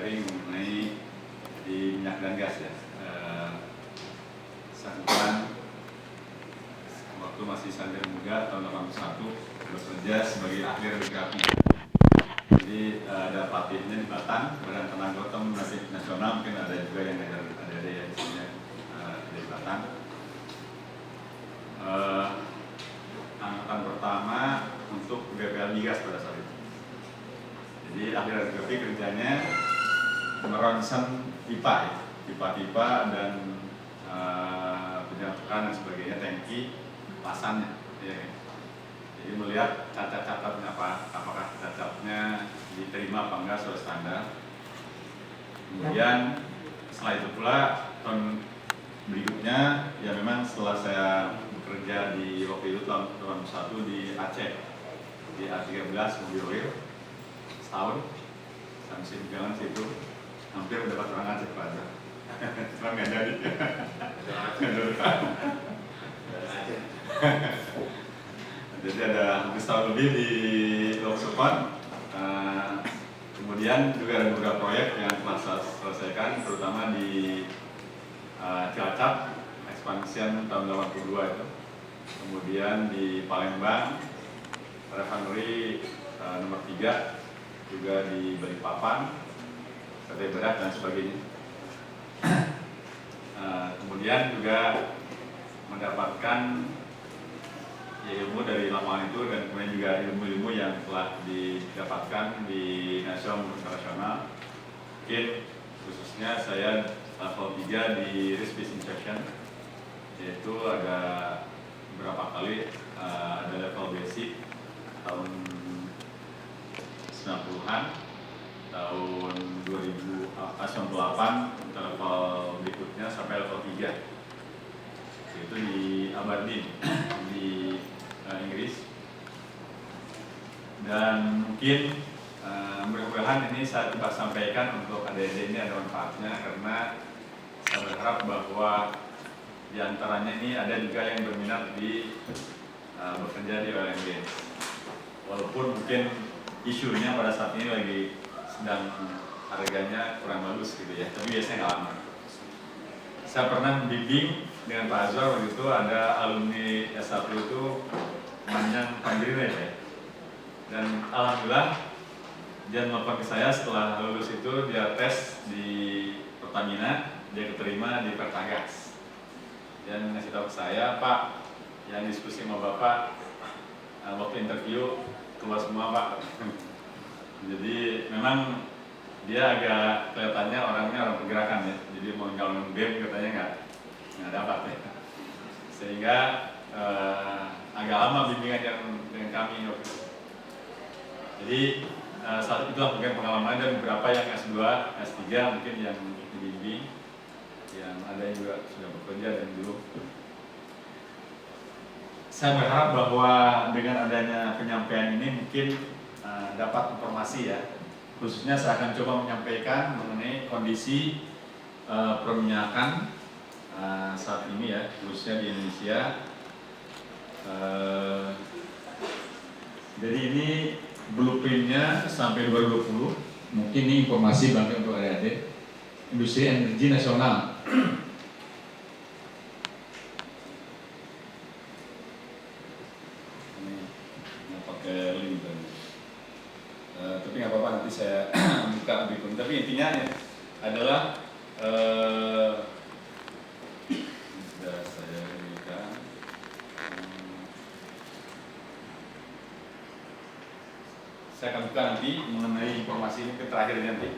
sharing mengenai di minyak dan gas ya. Saya waktu masih sarjana muda tahun 81 bekerja sebagai ahli radiografi. Jadi ada pelatihnya di Batang, Badan Tenaga Nasional, mungkin ada juga yang ada yang dari Batang. Angkatan pertama untuk BPL Migas pada saat itu. Jadi ahli radiografi kerjanya meronsen pipa dan penyatukan dan sebagainya, tangki, pasannya. Ya. Jadi melihat cacat-cacatnya apakah cacatnya diterima apa enggak sesuai standar. Kemudian setelah itu pula tahun berikutnya ya memang setelah saya bekerja di waktu itu tahun 2001 di Aceh di A13 mobil oil setahun sampai jalan situ hampir dapat orang Aceh pada cuma nggak jadi. Jadi ada hampir setahun lebih di Loksupon. Kemudian juga ada beberapa proyek yang telah saya selesaikan, terutama di Cilacap, expansion tahun 82 itu. Kemudian di Palembang, refinery nomor 3, juga di Balikpapan, Kota Berat dan sebagainya. Kemudian juga mendapatkan ilmu dari lapangan itu dan kemudian juga ilmu-ilmu yang telah didapatkan di nasional dan internasional. Mungkin khususnya saya level 3 di risk based inspection, yaitu ada beberapa kali ada level basic tahun 90-an, tahun 2098 level berikutnya sampai level 3, yaitu di Aberdeen di Inggris. Dan mungkin mudah-mudahan ini saya coba sampaikan untuk adik-adik ini ada manfaatnya, karena saya berharap bahwa diantaranya ini ada juga yang berminat di bekerja di oil and gas. Walaupun mungkin isunya pada saat ini lagi sedang harganya kurang bagus gitu ya, tapi biasanya nggak lama. Saya pernah membimbing dengan Pak Azwar waktu itu, ada alumni S1 itu Manjang Pandiri ya. Dan alhamdulillah dia nelfon ke saya setelah lulus itu, dia tes di Pertamina, dia keterima di Pertagas. Dan ngasih tahu ke saya, Pak, yang diskusi sama Bapak waktu interview keluar semua Pak. Jadi memang dia agak kelihatannya orangnya orang pergerakan ya, jadi mau nyalon BEM katanya nggak dapat ya. Sehingga agak lama bimbingan yang dengan kami waktu itu. Jadi saat itulah mungkin pengalaman, dan beberapa yang S2, S3 mungkin yang dibimbing, yang ada yang juga sudah bekerja dan dulu. Saya berharap bahwa dengan adanya penyampaian ini mungkin dapat informasi ya. Khususnya saya akan coba menyampaikan mengenai kondisi perminyakan saat ini ya, khususnya di Indonesia. Jadi ini blueprintnya sampai 2020. Mungkin ini informasi bagi untuk adik-adik. Industri energi nasional. Ini pakai link tadi. Tapi nggak apa-apa, nanti saya buka berikutnya. Tapi intinya ya, adalah sudah saya berikan. Saya akan buka nanti mengenai informasi ini ke terakhir nanti.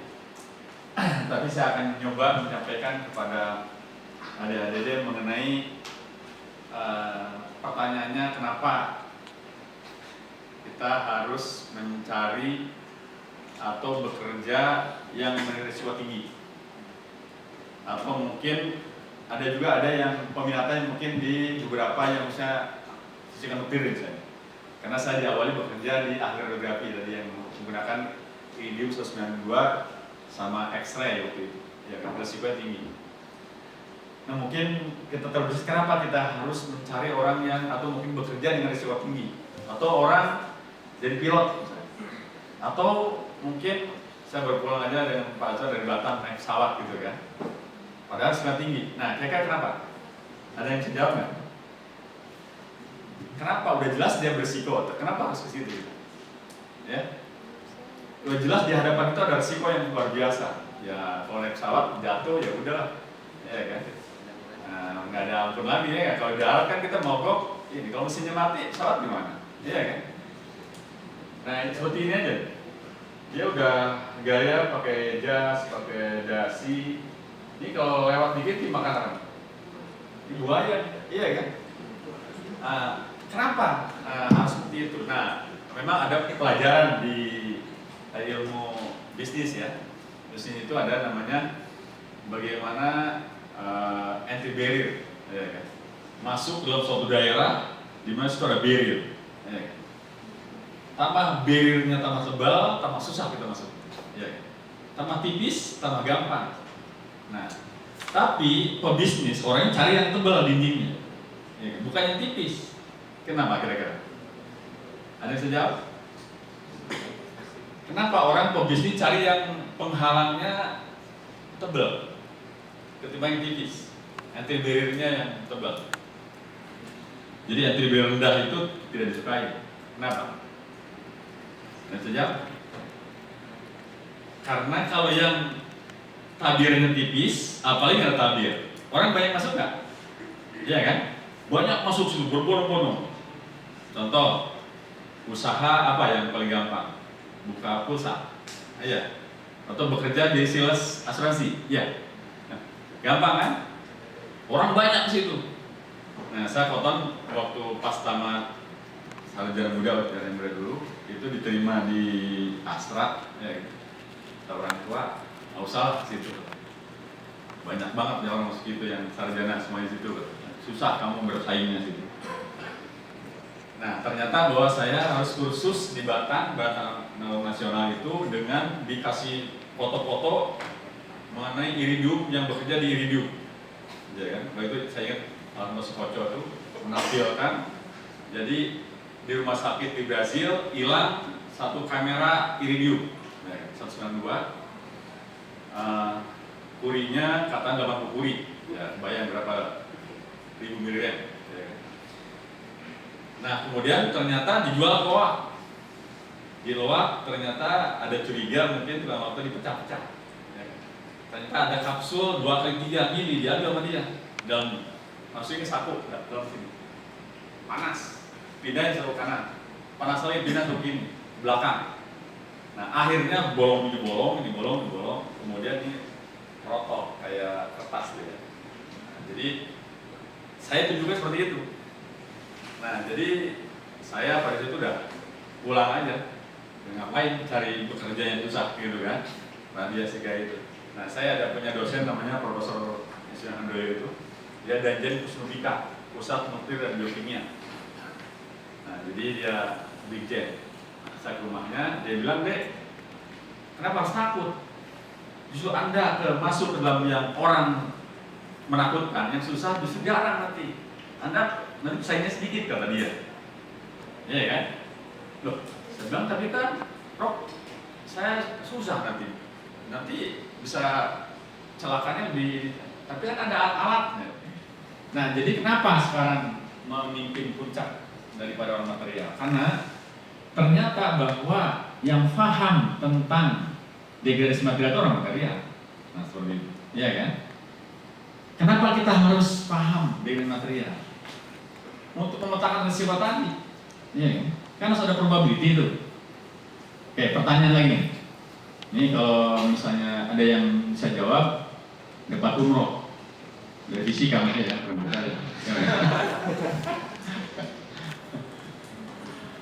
Tapi saya akan coba menyampaikan kepada adik-adik mengenai pertanyaannya, kenapa kita harus mencari atau bekerja yang berisiko tinggi, atau mungkin ada yang peminatannya mungkin di beberapa yang misalnya sisi nuklir misalnya. Karena saya diawali bekerja di ahli radiografi tadi yang menggunakan iridium 192 sama X-ray waktu itu, ya kan risikonya tinggi. Nah mungkin kita terbesit kenapa kita harus mencari orang yang atau mungkin bekerja dengan risiko tinggi, atau orang jadi pilot misalnya, atau mungkin Saya berpulang aja dengan Pak Aco dari Batam naik pesawat gitu kan. Padahal sudah tinggi. Nah, kira-kira kenapa? Ada yang bisa jawab nggak? Kenapa? Udah jelas dia berisiko. Kenapa harus ke situ? Ya, udah jelas di hadapan itu ada risiko yang luar biasa. Ya, kalau naik pesawat jatuh ya udah, ya kan. Nah, nggak ada ampun lagi ya. Kalau di darat kan kita mogok. Ini kalau mesinnya mati, pesawat gimana? Iya kan? Nah, seperti ini aja. Dia udah gaya pakai jas, pakai dasi. Ini kalau lewat dikit dimakan apa? Di buaya, iya kan? Kenapa harus seperti itu? Nah, memang ada pelajaran di ilmu bisnis ya. Bisnis itu ada namanya bagaimana entry barrier, ya kan? Masuk dalam suatu daerah di mana itu ada barrier. Ya kan? Tambah barriernya tambah tebal, tambah susah kita masuk. Ya kan? Tambah tipis, tambah gampang. Nah, tapi pebisnis orangnya cari yang tebal dindingnya, ya kan? Bukan yang tipis. Kenapa kira-kira? Ada yang bisa jawab? Kenapa orang pebisnis cari yang penghalangnya tebal ketimbang yang tipis? Entry barrier-nya yang tebal. Jadi entry barrier rendah itu tidak disukai. Kenapa? Ada yang jawab? Karena kalau yang tabirnya tipis, apalagi ada tabir, orang banyak masuk nggak? Iya kan? Banyak masuk situ berbondong-bondong. Contoh, usaha apa yang paling gampang? Buka pulsa, iya. Atau bekerja di sales asuransi, iya. Nah, gampang kan? Orang banyak ke situ. Nah, saya Koton waktu pas tamat sarjana muda, dulu, itu diterima di Astra, ya. Orang tua, nggak usah ke situ. Banyak banget ya orang masuk itu yang sarjana semua di situ. Susah kamu bersaingnya situ. Nah, ternyata bahwa saya harus kursus di Batam Nasional itu dengan dikasih foto-foto mengenai iridium yang bekerja di iridium. Ya kan? Waktu itu saya ingat Mas Koco itu menampilkan. Jadi di rumah sakit di Brasil hilang satu kamera iridium, ya, 192. Kurinya kata 80 kuri. Ya, bayang berapa ribu miliar. Nah, kemudian ternyata dijual ke Loak. Di Loak ternyata ada curiga mungkin tukang waktu dipecah-pecah. Ya. Ternyata ada kapsul 2x3 mili diambil sama dia. Dan maksudnya saku dalam sini. Panas. Pindahin sebelah kanan. Panas lagi pindah ke kiri, belakang. Nah, akhirnya bolong. Kemudian ini rotok kayak kertas gitu ya. Nah, jadi saya tunjukkan seperti itu. Nah, jadi saya pada situ udah pulang aja. Ngapain cari bekerja yang susah gitu kan? Nah, biasa kayak itu. Nah, saya ada punya dosen namanya Profesor Isyan Handoyo itu. Dia Danjen Kusnubika, Pusat Nuklir dan Biokimia. Nah, jadi dia Big Jen. Nah, saya ke rumahnya, dia bilang, "Dek, kenapa harus takut? Justru Anda masuk ke dalam yang orang menakutkan, yang susah justru jarang nanti. Anda nanti pesaingnya sedikit," kata dia. Iya kan? Loh, saya bilang, "Tapi kan, Rob, saya susah nanti bisa celakanya lebih, tapi kan ada alat-alatnya." Nah, jadi kenapa sekarang memimpin puncak daripada orang material? Karena ternyata bahwa yang paham tentang degradasi material itu orang material. Nah, seperti itu. Iya kan? Kenapa kita harus paham degradasi material? Untuk memetakan risiko tadi. Iya kan? Kan harus ada probability itu. Oke, pertanyaan lagi. Ini kalau misalnya ada yang bisa jawab, dapat umroh. Dari fisika mungkin ya.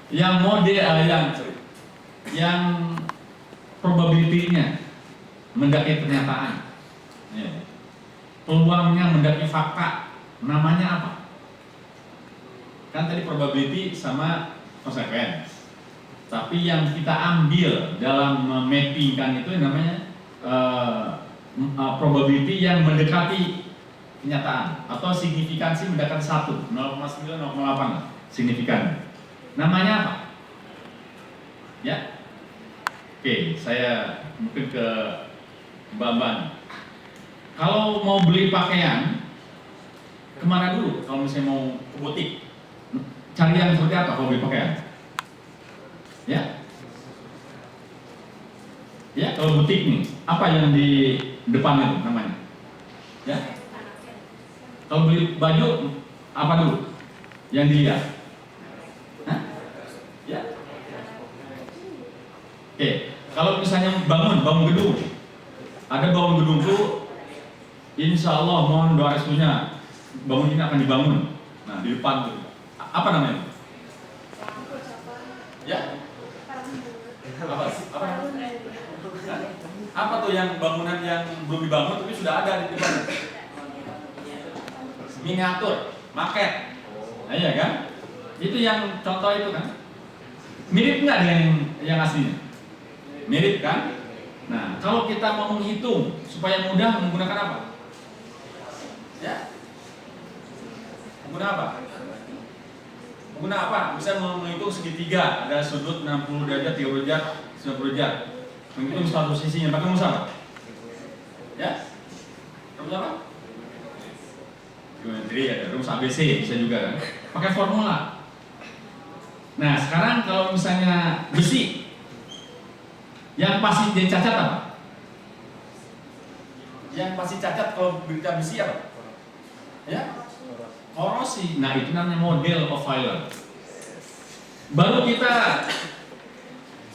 Yang model yang probability-nya mendaki pernyataan, ya. Peluangnya mendaki fakta, namanya apa? Kan tadi probability sama consequence. Tapi yang kita ambil dalam memappingkan itu namanya probability yang mendekati kenyataan atau signifikansi mendekati 1, 0,9, 0,8 signifikan. Namanya apa? Ya. Oke, saya mungkin ke Mbak Mbak. Kalau mau beli pakaian, kemana dulu? Kalau misalnya mau ke butik, cari yang seperti apa kalau beli pakaian? Ya, ya kalau butik nih, apa yang di depan itu namanya? Ya, kalau beli baju, apa dulu yang dilihat? Hah? Ya, oke. Kalau misalnya bangun gedung, ada bangun gedung tuh, insya Allah mohon doa restunya, bangun ini akan dibangun. Nah di depan tuh, apa namanya? Ya? Apa? Apa? Apa tuh yang bangunan yang belum dibangun tapi sudah ada di depan? Miniatur, maket. Nah, iya kan? Itu yang contoh itu kan? Mirip nggak dengan yang aslinya? Mirip kan? Nah, kalau kita mau menghitung supaya mudah menggunakan apa? Ya? Menggunakan apa? Menggunakan apa? Bisa menghitung segitiga, ada sudut 60 derajat, 30 derajat, 90 derajat. Menghitung satu sisinya, pakai rumus apa? Ya? Rumus apa? Geometri, ada rumus ABC, bisa juga kan? Pakai formula. Nah, sekarang kalau misalnya besi, yang pasti jadi cacat apa? Yang pasti cacat kalau berita besi apa? Ya? Korosi. Nah, itu namanya model of failure. Baru kita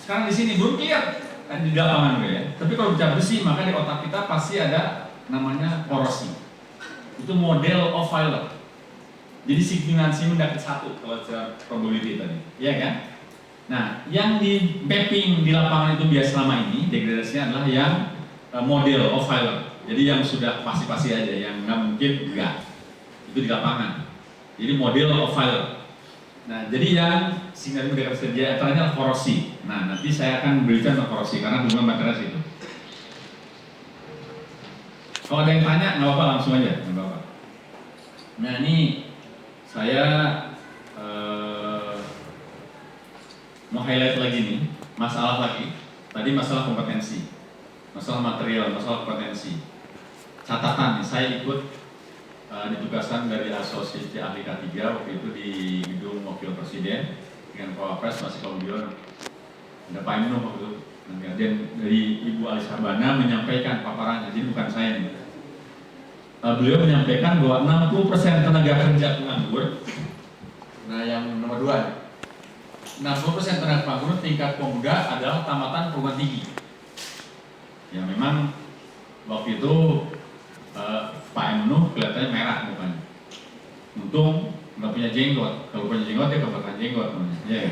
sekarang di sini belum clear di lapangan ya. Tapi kalau bicara besi, maka di otak kita pasti ada namanya korosi. Itu model of failure. Jadi signifikansi mendekati 1 kalau secara probability tadi, iya kan? Nah, yang di mapping di lapangan itu biasa selama ini degradasinya adalah yang model of failure. Jadi yang sudah pasti-pasti aja, yang nggak mungkin enggak. Itu di lapangan. Jadi model of failure. Nah, jadi yang signifikan mendekati kerja antaranya korosi. Nah, nanti saya akan berikan tentang korosi karena hubungan materas itu. Kalau ada yang tanya, nggak apa-apa, langsung aja, nggak apa-apa. Nah, ini saya mau highlight lagi nih, masalah lagi. Tadi masalah kompetensi, masalah material, masalah kompetensi. Catatan nih, saya ikut ditugaskan dari Asosiasi Ahli K3 waktu itu di gedung Wakil Presiden dengan Pak Wapres masih Kaudion. Ada Pak Imno waktu itu. Dan dari Ibu Alisa Bana menyampaikan paparannya, jadi bukan saya nih. Beliau menyampaikan bahwa 60% tenaga kerja penganggur. Nah, yang nomor 2, 60% tenaga penganggur tingkat pemuda adalah tamatan perguruan tinggi. Ya memang waktu itu Pak Emnu kelihatannya merah mukanya. Untung nggak punya jenggot. Kalau punya jenggot dia kebakaran jenggot. Ya.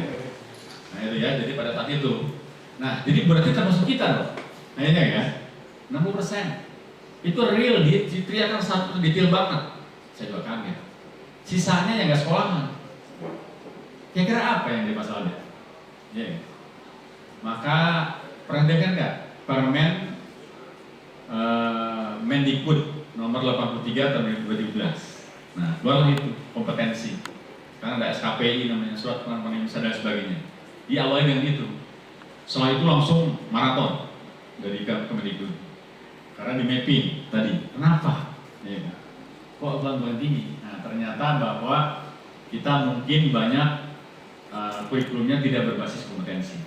Nah itu ya. Jadi pada saat itu. Nah jadi berarti termasuk kita loh. Nah ini ya. 60%. Itu real, diteriakan satu detail banget. Saya juga kaget. Sisanya yang nggak sekolahan. Kira-kira apa yang jadi masalahnya? Ya. Maka pernah dengar nggak Permen Mendikbud nomor 83 tahun 2017. Nah, keluarlah itu kompetensi. Karena ada SKPI namanya surat pengampunan bisa dan sebagainya. Diawali dengan itu. Setelah itu langsung maraton dari Kemendikbud. Karena di mapping tadi. Kenapa? Ya. Kok bantuan tinggi? Nah, ternyata bahwa kita mungkin banyak kurikulumnya tidak berbasis kompetensi.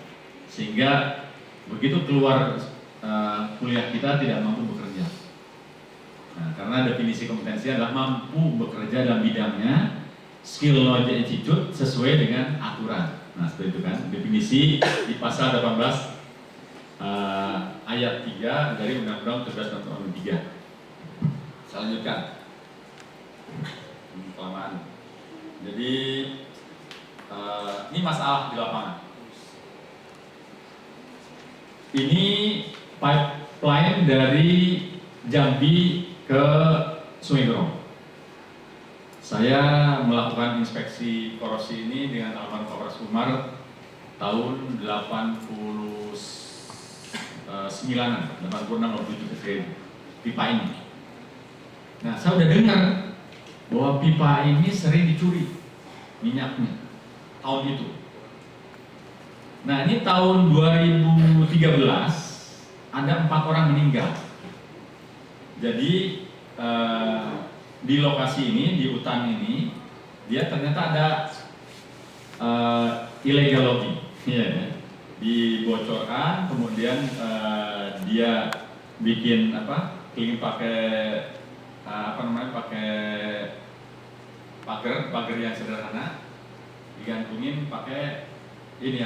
Sehingga begitu keluar kuliah kita tidak mampu bekerja. Nah, karena definisi kompetensi adalah mampu bekerja dalam bidangnya, skill knowledge attitude sesuai dengan aturan. Nah, seperti itu kan definisi di pasal 18 ayat 3 dari Undang-Undang 13 tahun 2003. Saya lanjutkan. Kelamaan. Jadi ini masalah di lapangan. Ini pipeline dari Jambi ke Sungai Gerong. Saya melakukan inspeksi korosi ini dengan almarhum Kapolres Umar tahun 89-an, 86-87 pipa ini. Nah, saya udah dengar bahwa pipa ini sering dicuri minyaknya tahun itu. Nah ini tahun 2013 ada 4 orang meninggal. Jadi di lokasi ini, di hutan ini, dia ternyata ada illegal logging, ya, dibocorkan, kemudian dia bikin cleaning pakai pakai pagar yang sederhana, digantungin pakai ini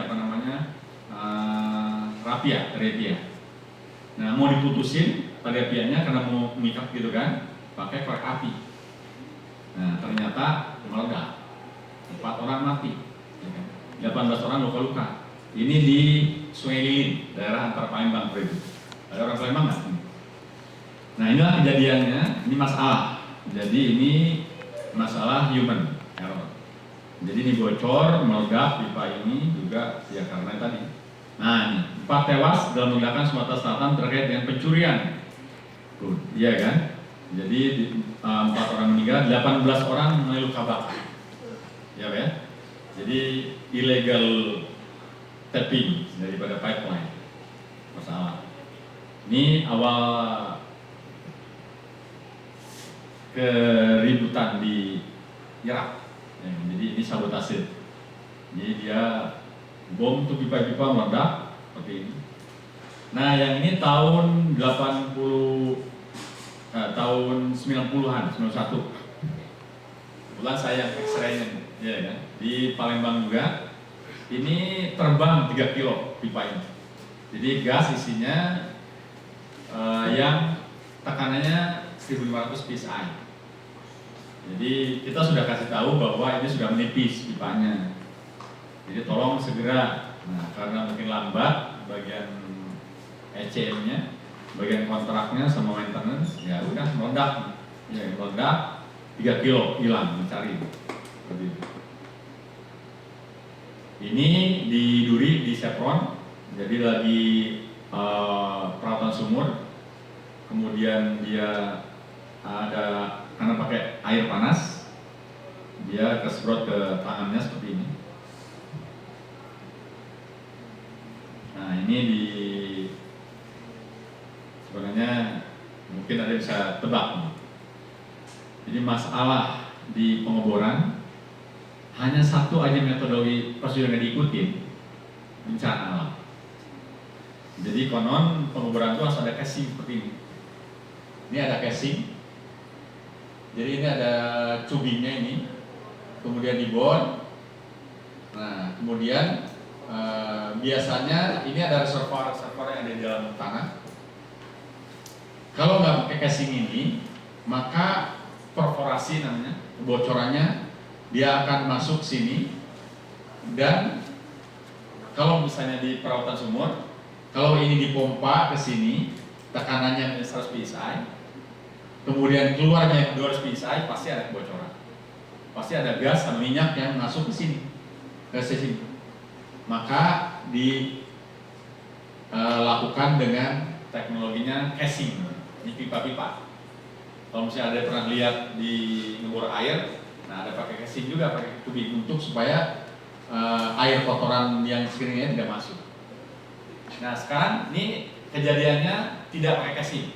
rapia. Nah mau diputusin pada rapianya karena mau mikat gitu kan, pakai korek api. Nah ternyata meledak, 4 orang mati, 18 orang luka-luka. Ini di Sungai Lilin, daerah antara Palembang itu. Ada orang Palembang nggak? Nah inilah kejadiannya, ini masalah. Jadi ini masalah human error. Jadi ini bocor, meledak pipa ini juga ya karena tadi. Nah ini 4 tewas dalam ledakan Sumatera Selatan terkait dengan pencurian. Tuh, iya kan? Jadi 4 orang meninggal, 18 orang mengalami luka bakar. Ya Pak ya? Jadi illegal tapping daripada pipeline. Masalah. Ini awal keributan di Irak. Ya, jadi ini sabotase. Jadi dia bom tuh pipa-pipa meledak seperti ini. Nah yang ini tahun 90-an, 91. Kebetulan saya yang X-ray-nya, ya kan? Di Palembang juga. Ini terbang 3 kilo pipa ini. Jadi gas isinya yang tekanannya 1500 psi. Jadi kita sudah kasih tahu bahwa ini sudah menipis pipanya. Jadi tolong segera. Nah, karena mungkin lambat bagian ECM-nya, bagian kontraknya sama maintenance, ya udah meledak. Ya, meledak 3 kilo hilang mencari. Ini di Duri di Chevron. Jadi lagi perawatan sumur. Kemudian dia ada karena pakai air panas, dia kesemprot ke tangannya seperti ini. Nah ini sebenarnya mungkin ada bisa tebak. Jadi masalah di pengeboran hanya satu aja metodologi prosedur yang diikuti, bencana alam. Jadi konon pengeboran itu harus ada casing seperti ini. Ini ada casing. Jadi ini ada tubingnya ini, kemudian dibor. Nah, kemudian biasanya ini ada reservoir yang ada di dalam tanah. Kalau nggak pakai casing ini, maka perforasi namanya, kebocorannya dia akan masuk sini. Dan kalau misalnya di perawatan sumur, kalau ini dipompa ke sini, tekanannya 100 psi, kemudian keluarnya 200 psi, pasti ada kebocoran. Pasti ada gas atau minyak yang masuk ke sini, ke sini. Maka dilakukan dengan teknologinya casing, di pipa-pipa. Kalau misalnya ada pernah lihat di ngebor air, nah ada pakai casing juga, pakai tubing untuk supaya air kotoran yang sekelilingnya tidak masuk. Nah sekarang ini kejadiannya tidak pakai casing.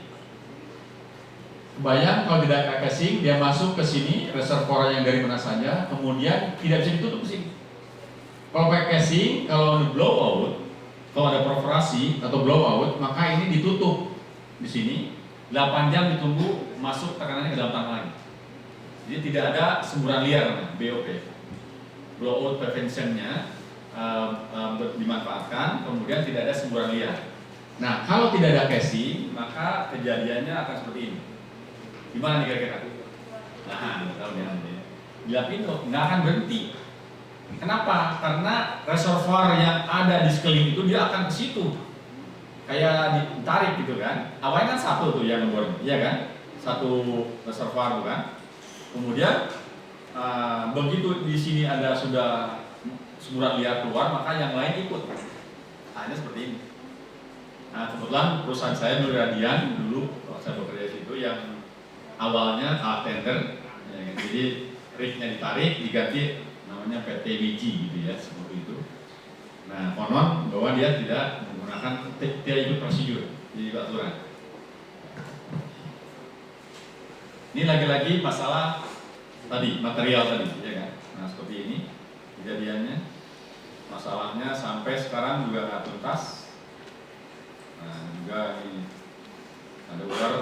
Bayang kalau tidak pakai casing, dia masuk ke sini, reservoir yang dari mana saja, kemudian tidak bisa ditutup ke sini. Kalau pakai casing, kalau blow out, kalau ada perforasi atau blow out, maka ini ditutup di sini, 8 jam ditunggu masuk tekanannya ke dalam tanah lagi. Jadi tidak ada semburan liar, BOP. Blow out prevention-nya dimanfaatkan, kemudian tidak ada semburan liar. Nah, kalau tidak ada casing, maka kejadiannya akan seperti ini. Gimana nih kira-kira? Nah, tahu ya. Bila pintu nggak akan berhenti. Kenapa? Karena reservoir yang ada di sekeliling itu dia akan ke situ. Kayak ditarik gitu kan. Awalnya kan satu tuh yang ngebor, iya kan? Satu reservoir bukan? Kemudian begitu di sini ada sudah semburan liar keluar, maka yang lain ikut. Hanya seperti ini. Nah, kebetulan perusahaan saya Nur Radian dulu saya bekerja di situ yang awalnya alat tender, ya, jadi rignya ditarik diganti namanya PT Wiji gitu ya, seperti itu. Nah, konon bahwa dia tidak menggunakan, tidak ikut prosedur, jadi aturan. Ini lagi-lagi masalah tadi, material tadi, ya kan? Nah, seperti ini kejadiannya. Masalahnya sampai sekarang juga nggak tuntas. Nah, juga ini ada ular,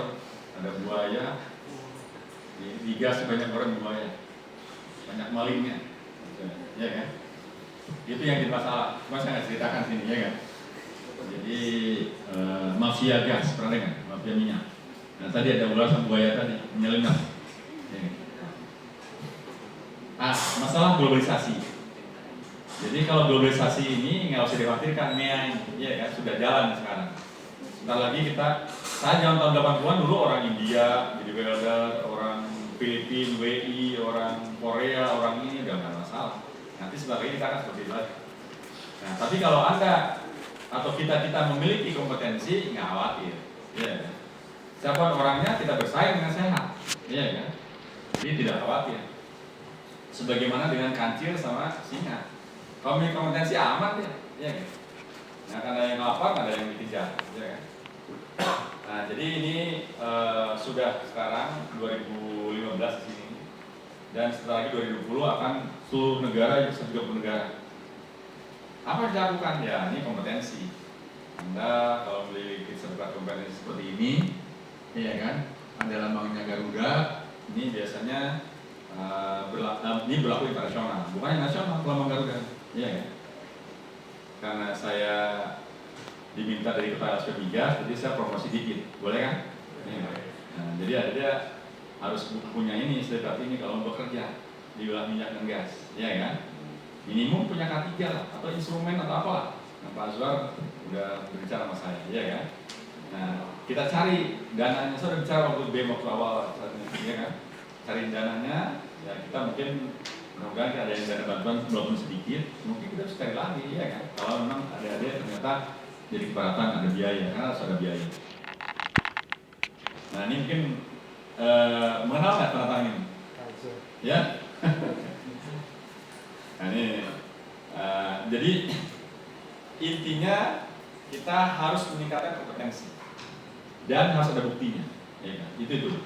ada buaya, digas banyak orang buaya, banyak malingnya, ya kan? Itu yang jadi masalah. Cuma saya nggak ceritakan sini, ya kan? Jadi mafia gas, pernah dengar? Mafia minyak. Nah, tadi ada ular sama buaya tadi menyelinap. Ya kan? Masalah globalisasi. Jadi kalau globalisasi ini nggak usah dikhawatirkan, MEA ini, ya kan? Sudah jalan sekarang. Sebentar lagi saya zaman tahun 80-an dulu orang India, jadi welder, orang Filipina, WI, orang Korea, orang ini udah nggak masalah. Nanti sebentar lagi kita akan seperti itu lagi. Nah, tapi kalau Anda atau kita memiliki kompetensi, nggak khawatir, ya kan? Siapa orangnya tidak bersaing dengan sehat, ya kan? Jadi tidak khawatir. Sebagaimana dengan kancil sama singa. Kalau memiliki kompetensi aman ya kan? Nggak akan ada yang lapar, nggak ada yang dikejar, ya kan? Nah, jadi ini sudah sekarang 2015 di sini, dan setelah lagi 2020 akan seluruh negara, 130 negara. Apa yang dilakukan? Ya, ini kompetensi. Anda kalau memiliki sertifikat kompetensi seperti ini, ya kan? Ada lambangnya Garuda. Ini biasanya ini berlaku internasional, bukan yang nasional. Lambang Garuda, ya kan? Karena saya diminta dari kepala LSP Migas, jadi saya promosi dikit, boleh kan? Nah, jadi ada harus punya ini, sertifikat ini kalau bekerja di wilayah minyak dan gas, ya kan? Minimum punya K3 lah, atau instrumen atau apalah. Nah, Pak Azwar udah berbicara sama saya, ya kan? Nah, kita cari dananya, saya udah bicara waktu BEM waktu awal, ya kan? Cari dananya, ya kita mungkin mudah-mudahan ada yang dana bantuan walaupun sedikit, mungkin kita harus cari lagi, ya kan? Kalau memang ada ternyata jadi keberatan, ada biaya, karena harus ada biaya. Nah, ini mungkin mengenal nggak tanda tangan ini? Ya? Nah, ini jadi intinya kita harus meningkatkan kompetensi dan harus ada buktinya, ya kan? Itu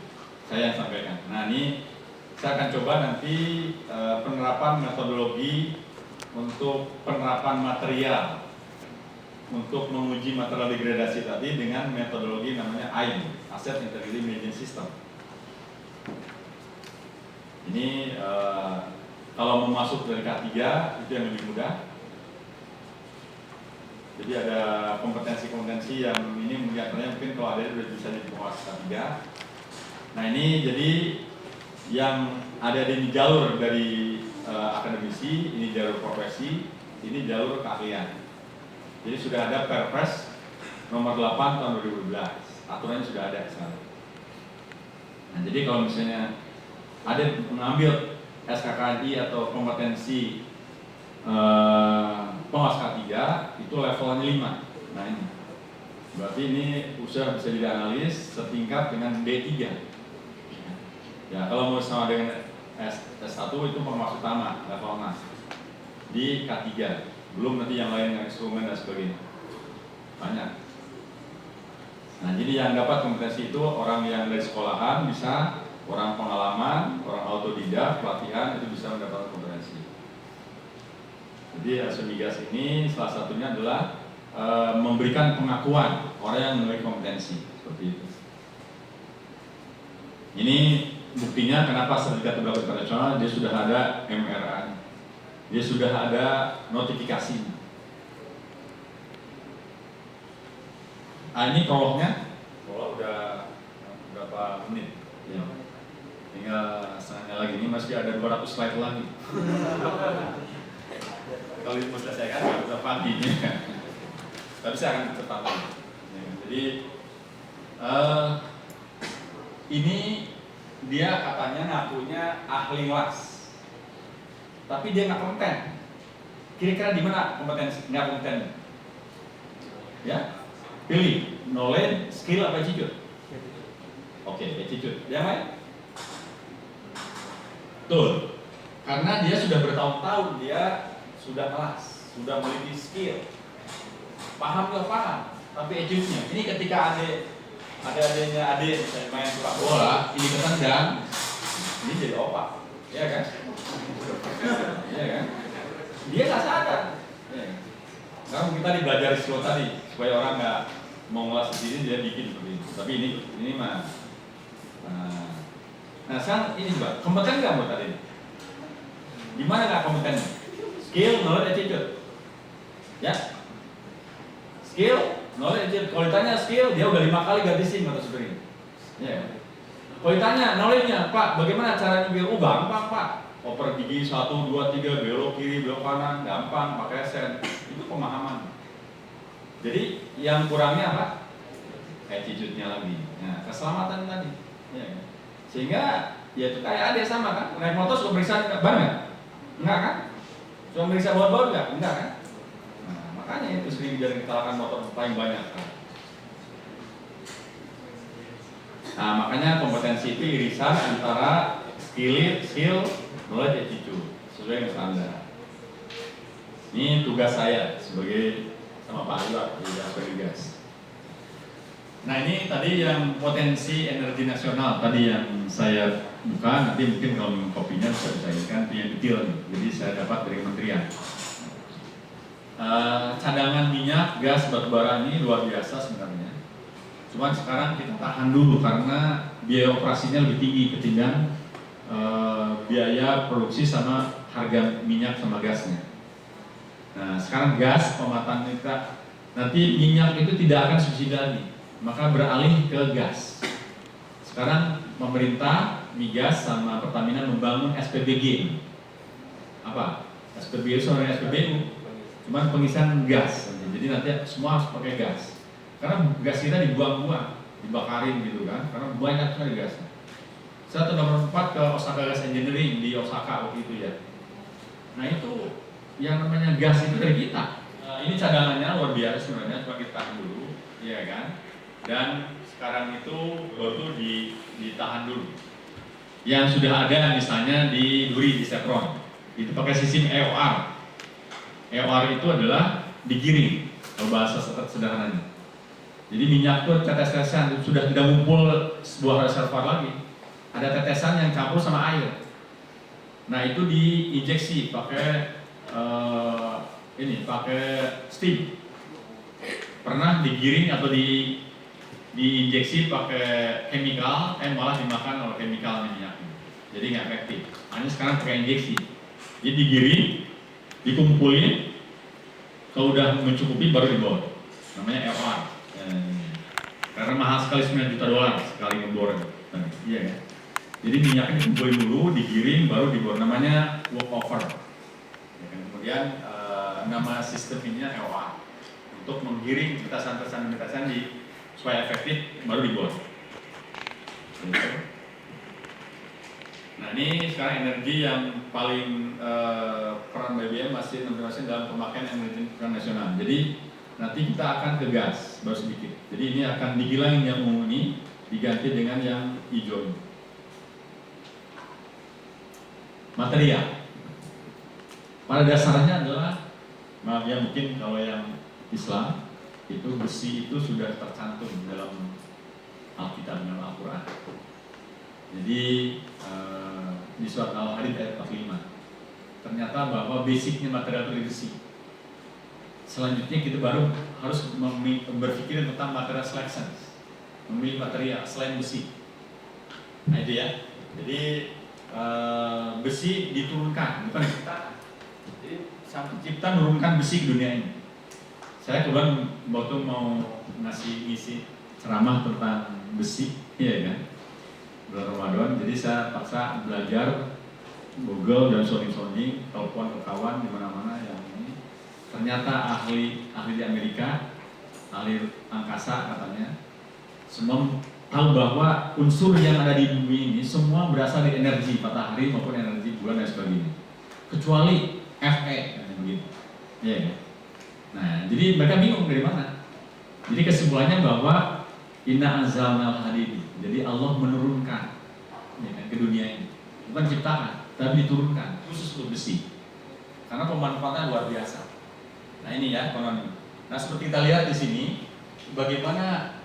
saya yang sampaikan. Nah, ini saya akan coba nanti penerapan metodologi untuk penerapan material untuk menguji material degradasi tadi dengan metodologi namanya AIM, Asset Integrity Management System. Ini kalau mau masuk dari K3 itu yang lebih mudah. Jadi ada kompetensi-kompetensi yang ini mungkin kalau ada sudah bisa jadi penguasa K3. Nah, ini jadi yang ada di jalur dari akademisi, ini jalur profesi, ini jalur keahlian. Jadi sudah ada Perpres nomor 8 tahun 2012, aturannya sudah ada sekarang. Nah, jadi kalau misalnya ada mengambil SKKI atau kompetensi penguasa K3 itu levelnya 5. Nah, ini berarti ini usaha bisa dianalis setingkat dengan D3. Ya, kalau mau sama dengan S1 itu penguasa utama level 6 di K3. Belum nanti yang lain, yang instrumen dan sebagainya. Banyak. Nah, jadi yang dapat kompetensi itu orang yang dari sekolahan bisa, orang pengalaman, orang autodidak, pelatihan itu bisa mendapat kompetensi. Jadi LSP Migas ini salah satunya adalah memberikan pengakuan orang yang memiliki kompetensi seperti itu. Ini buktinya kenapa sertifikat berlaku internasional, dia sudah ada MRA, dia sudah ada notifikasi. Ini koloknya, kolok udah berapa menit? Ya. Tinggal setengahnya lagi, ini masih ada 200 slide lagi. Kalau itu selesai kan, nggak bisa pagi. Tapi saya akan cepat lagi. Ya, jadi ini dia katanya ngakunya ahli las, tapi dia nggak kompeten. Kira-kira di mana kompetensi nggak kompeten? Ya, pilih knowledge, skill apa attitude? Oke, attitude. Yang lain? Betul. Karena dia sudah bertahun-tahun dia sudah kelas. sudah memiliki skill, paham gak paham, tapi attitude-nya. Ini ketika adanya misalnya main sepak bola, ini ketendang, ini jadi opak, ya kan? Iya kan? Dia nggak sadar. Ya. Karena kita belajar skill tadi supaya orang nggak mau ngelas sendiri dia bikin seperti itu. Tapi ini mah. Nah sekarang ini juga kompeten nggak buat tadi? Di mana nggak kompetennya? Skill, knowledge, attitude. Ya. Skill, knowledge, attitude. Kalau ditanya skill, dia udah 5 kali ganti SIM atau seperti ini. Ya. Kalau ditanya knowledge-nya, Pak, bagaimana cara nyubir? Oh gampang Pak. Oper gigi 1, 2, 3, belok kiri, belok kanan, gampang, pakai sen. Itu pemahaman. Jadi yang kurangnya apa? Attitude-nya lagi. Nah, keselamatan tadi. Ya, kan? Sehingga ya itu kayak ada sama kan? Naik motor suka periksa ban nggak? Enggak kan? Suka periksa baut nggak? Enggak kan? Nah, makanya itu sering jadi kecelakaan motor paling banyak kan? Nah, makanya kompetensi itu irisan antara skill, knowledge, attitude sesuai dengan standar. Ini tugas saya sebagai sama Pak Iwak di Aspergas. Nah ini tadi yang potensi energi nasional tadi yang saya buka, nanti mungkin kalau minum kopinya bisa dicairkan itu yang detail nih. Jadi saya dapat dari kementerian. Cadangan minyak, gas, batubara ini luar biasa sebenarnya. Cuman sekarang kita tahan dulu karena biaya operasinya lebih tinggi ketimbang biaya produksi sama harga minyak sama gasnya. Nah sekarang gas pematang kita, nanti minyak itu tidak akan subsidi lagi, maka beralih ke gas. Sekarang pemerintah, Migas sama Pertamina membangun SPBG. Apa? SPBG itu sama SPBU, cuman pengisian gas. Jadi nanti semua harus pakai gas. Karena gas kita dibuang-buang, dibakarin gitu kan, karena banyak sekali gasnya. Saya tahun 2004 ke Osaka Gas Engineering di Osaka waktu itu ya. Nah itu yang namanya gas itu dari kita. Ini cadangannya luar biasa sebenarnya, cuma kita tahan dulu, ya kan? Dan sekarang itu baru ditahan dulu. Yang sudah ada misalnya di Duri, di Chevron, itu pakai sistem EOR. EOR itu adalah digiring, kalau bahasa sederhananya. Jadi minyak itu tetes-tetesan, sudah tidak ngumpul sebuah reservoir lagi. Ada tetesan yang campur sama air. Nah itu diinjeksi pakai pakai steam. Pernah digiring atau diinjeksi pakai chemical, malah dimakan oleh chemical minyaknya. Jadi nggak efektif. Hanya sekarang pakai injeksi. Jadi digiring, dikumpulin, kalau udah mencukupi baru dibawa. Namanya EOR. Karena mahal sekali $9 juta sekali ngebor. Iya kan? Jadi minyaknya dikumpulin dulu, digiring, baru dibor. Namanya workover. Ya kan? Kemudian nama sistem ini EOR untuk menggiring petasan-petasan supaya efektif, baru dibor. Nah ini sekarang energi yang paling peran BBM masih 60% dalam pemakaian energi nasional. Jadi nanti kita akan ke gas baru sedikit. Jadi ini akan dihilangin yang ungu ini, diganti dengan yang hijau. Material pada dasarnya adalah, maaf ya mungkin kalau yang Islam itu besi itu sudah tercantum dalam Alkitab dan Al-Quran. Jadi di surat Al-Hadid ayat 45 ternyata bahwa basicnya material itu besi. Selanjutnya kita baru harus berpikir tentang material selection, memilih material selain besi. Nah itu ya. Jadi besi diturunkan, bukan kita. Jadi Sang Pencipta menurunkan besi ke dunia ini. Saya kebetulan waktu mau ngisi ceramah tentang besi, ya kan, bulan Ramadan. Jadi saya paksa belajar Google dan sounding, telepon ke kawan di mana-mana yang ini. Ternyata ahli di Amerika, ahli angkasa katanya, semua tahu bahwa unsur yang ada di bumi ini semua berasal dari energi matahari maupun energi bulan dan sebagainya, kecuali Fe, begitu, ya kan? Nah, jadi mereka bingung dari mana. Jadi kesimpulannya bahwa inna anzalnal hadid. Jadi Allah menurunkan, ya kan, ke dunia ini. Bukan ciptakan, tapi diturunkan khusus untuk besi. Karena pemanfaatannya luar biasa. Nah ini ya konon. Nah seperti kita lihat di sini, bagaimana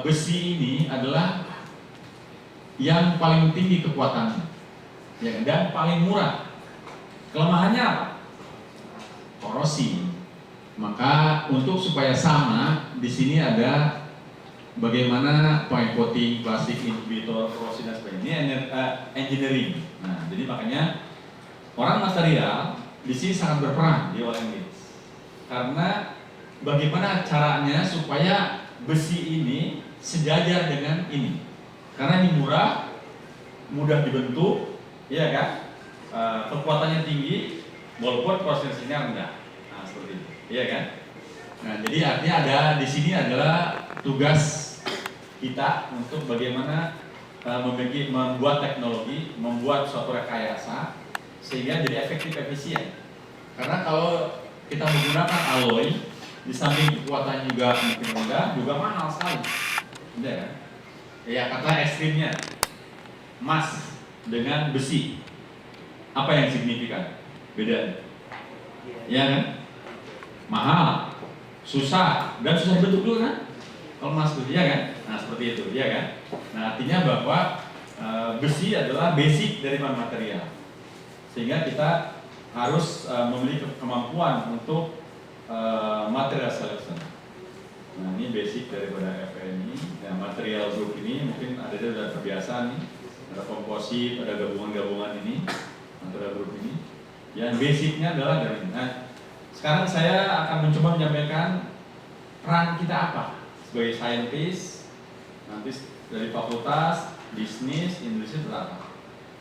besi ini adalah yang paling tinggi kekuatannya, ya, dan paling murah. Kelemahannya apa? Korosi. Maka untuk supaya sama, di sini ada bagaimana point coating, plastik inhibitor, korosi dan sebagainya. Ini engineering. Nah, jadi makanya orang material di sini sangat berperan di oil and gas. Karena bagaimana caranya supaya besi ini sejajar dengan ini. Karena ini murah, mudah dibentuk, ya kan? Kekuatannya tinggi, walaupun prosesnya rendah. Nah, seperti itu, iya kan? Nah, jadi artinya ada di sini adalah tugas kita untuk bagaimana membuat teknologi, membuat suatu rekayasa sehingga jadi efektif efisien. Karena kalau kita menggunakan alloy, di samping kekuatannya juga mungkin rendah, juga mahal sekali. Udah kan? Ya kata ekstrimnya, emas dengan besi, apa yang signifikan? Beda, ya kan? Mahal, susah, dan susah dibentuk dulu kan? Kalau emas itu, ya kan? Nah seperti itu, ya kan? Nah artinya bahwa besi adalah basic dari material, sehingga kita harus memiliki kemampuan untuk material selection. Nah ini basic daripada FNI. Nah material group ini mungkin ada sudah terbiasa nih, ada komposit, ada gabungan-gabungan ini, material group ini. Yang basicnya adalah dari ini. Nah sekarang saya akan mencoba menyampaikan peran kita apa sebagai scientist, nanti dari fakultas, bisnis, industri itu apa.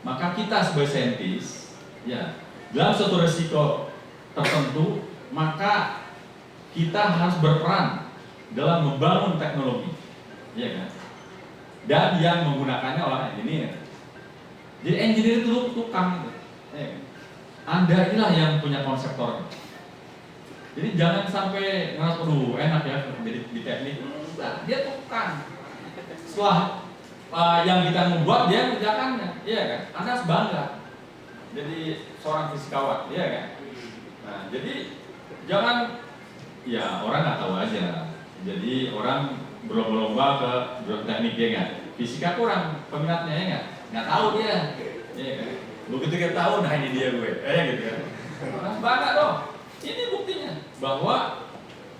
Maka kita sebagai scientist, ya dalam suatu resiko tertentu, maka kita harus berperan dalam membangun teknologi, ya kan? Dan yang menggunakannya oleh engineer. Jadi engineer itu tukang, ya kan? Anda inilah yang punya konseptornya. Jadi jangan sampai ngerasa, aduh enak ya jadi di teknik. Enggak, dia tukang. Setelah yang kita membuat dia mengerjakannya, iya kan? Anda harus bangga. Jadi seorang fisikawan, iya kan? Nah, jadi jangan, ya orang nggak tahu aja. Jadi orang berlomba-lomba ke jurusan teknik, ya nggak? Fisika kurang peminatnya, ya nggak tahu dia, ya kan? Begitu kita tahu, nah ini dia gue, gitu kan? Orang bangga dong. Ini buktinya bahwa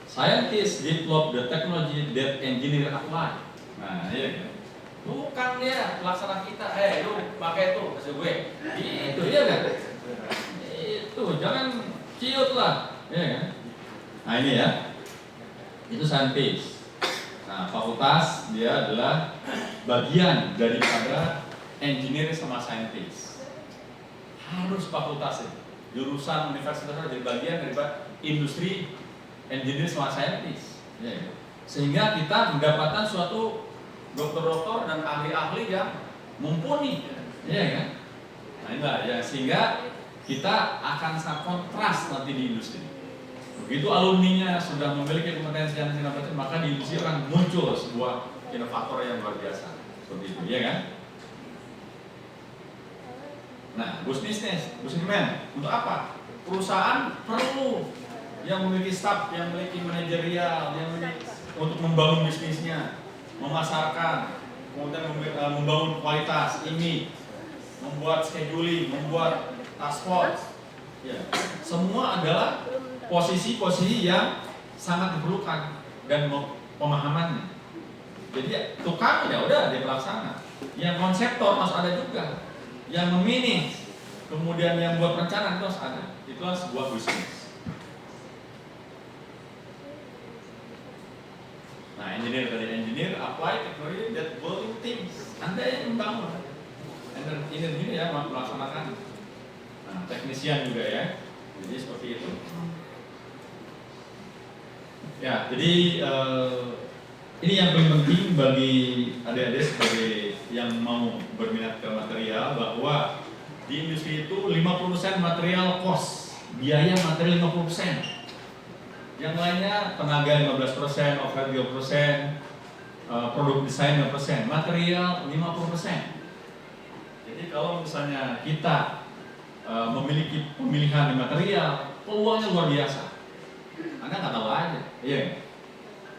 scientist develop the technology that engineer apply. Nah, iya kan? Bukan dia pelaksana kita, lu pakai itu kasih gue. Itu ya kan? Itu jangan ciut lah, ya kan? Nah ini ya, itu scientist. Nah fakultas dia adalah bagian daripada engineer sama scientist. Harus fakultas itu. Jurusan universitas jadi bagian daripada industri engineer sama scientist, ya kan? Sehingga kita mendapatkan suatu dokter-dokter dan ahli-ahli yang mumpuni, ya kan? Nah inilah ya, sehingga kita akan sangat kontras nanti di industri. Begitu alumninya sudah memiliki kompetensi yang inovatif, maka di industri akan muncul sebuah inovator yang luar biasa, seperti itu, ya kan? Nah, busnismen untuk apa? Perusahaan perlu yang memiliki staff, yang memiliki manajerial, yang memiliki untuk membangun bisnisnya, memasarkan, kemudian membangun kualitas, image, membuat scheduling, membuat task force. Ya, semua adalah posisi-posisi yang sangat diperlukan dan pemahamannya. Jadi tukang ya udah dia pelaksana, yang konseptor harus ada juga, yang memanage, kemudian yang buat rencana itu harus ada. Itulah sebuah bisnis. Nah, engineer apply technology that building things. Anda yang membangun. Engineer ya melaksanakan. Nah, teknisian juga ya. Jadi seperti itu. Ya, jadi ini yang paling penting bagi adik-adik sebagai yang mau berminat ke material, bahwa di industri itu 50% material cost, biaya material 50%. Yang lainnya tenaga 15%, overhead 30%, produk desain 5%, material 50%. Jadi kalau misalnya kita memiliki pemilihan di material, peluangnya luar biasa. Anda nggak tahu aja. Iya.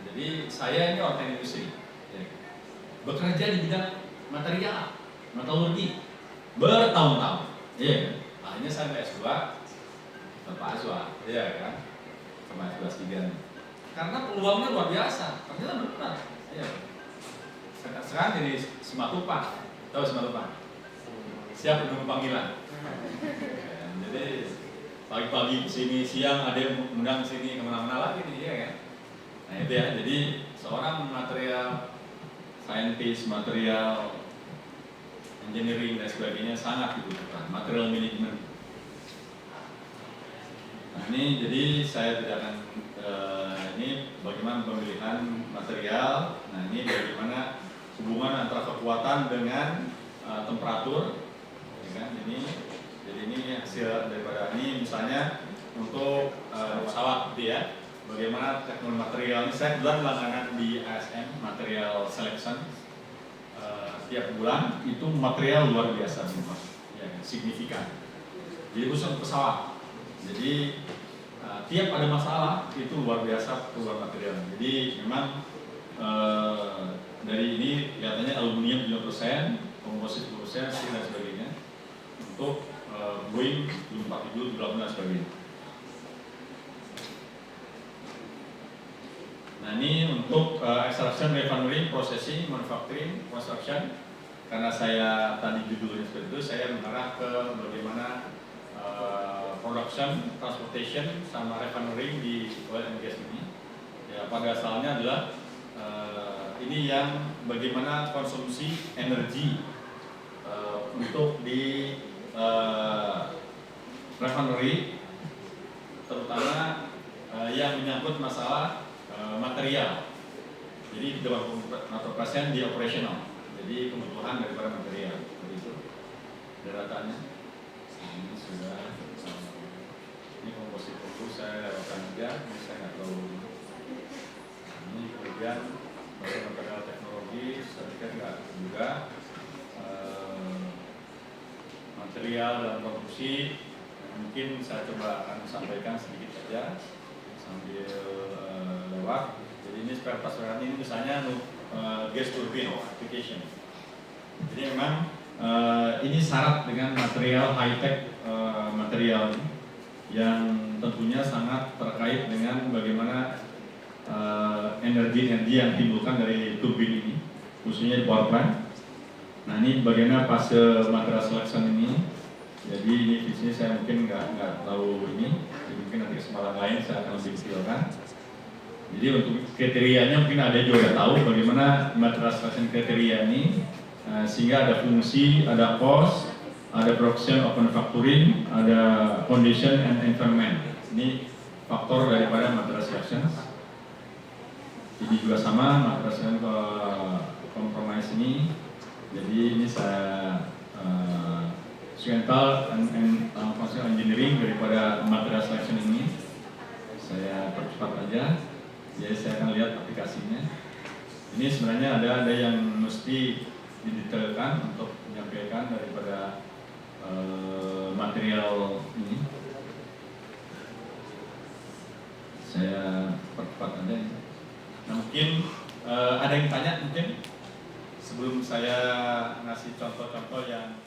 Jadi saya ini orang industri, ya. Bekerja di bidang material, metalurgi, bertahun-tahun. Iya. Akhirnya saya S2, Bapak Azwa, iya kan? Sama S2 3. Karena peluangnya luar biasa, ternyata benar. Iya. Sekarang jadi Simatupang, tahu Simatupang? Siap menunggu panggilan. Jadi pagi-pagi sini, siang ada yang undang sini kemana-mana lagi nih, ya kan? Nah itu ya, jadi seorang material scientist, material engineering dan sebagainya sangat dibutuhkan, material management. Nah ini jadi saya tidak akan ini bagaimana pemilihan material. Nah ini bagaimana hubungan antara kekuatan dengan temperatur. Kan, jadi ini hasil daripada ini misalnya untuk pesawat gitu ya, bagaimana teknologi material ini. Saya kebetulan langganan di ASM Material Selection, setiap bulan itu material luar biasa ya, signifikan. Jadi khusus untuk pesawat, jadi tiap ada masalah itu luar biasa keluar material. Jadi memang dari ini kelihatannya aluminium 7%, komposit 10%, steel dan sebagainya. Untuk Boeing 747, 788 dan sebagainya. Nah ini untuk extraction, refinery, processing, manufacturing, construction. Karena saya tadi judulnya seperti itu, saya mengarah ke bagaimana production, transportation, sama refinery di oil and gas ini. Ya pada asalnya adalah ini yang bagaimana konsumsi energi untuk di refinery, terutama yang menyangkut masalah material. Jadi 80% di operational, jadi kebutuhan daripada material. Seperti itu dataannya. Ini sudah ini komposit itu saya lewatkan aja, ini saya nggak tahu. Ini kemudian material teknologi, saya pikir nggak juga. Material dan produksi mungkin saya coba akan sampaikan sedikit saja sambil lewat. Jadi ini spare part ini misalnya gas turbine application. Jadi memang ini syarat dengan material high tech material yang tentunya sangat terkait dengan bagaimana energi yang ditimbulkan dari turbin ini, khususnya di power plant. Nah ini bagaimana fase material selection ini. Jadi ini di sini saya mungkin nggak tahu ini. Jadi mungkin nanti kesempatan lain saya akan lebih detailkan. Jadi untuk kriterianya mungkin ada juga tahu bagaimana material selection kriteria ini, sehingga ada fungsi, ada cost, ada production of manufacturing, ada condition and environment. Ini faktor daripada material selection. Ini juga sama material selection compromise ini. Jadi ini saya instrumental and functional engineering daripada material selection ini. Saya percepat aja. Jadi saya akan lihat aplikasinya. Ini sebenarnya ada yang mesti didetailkan untuk menyampaikan daripada material ini. Saya percepat aja. Nah mungkin ada yang tanya mungkin sebelum saya ngasih contoh-contoh yang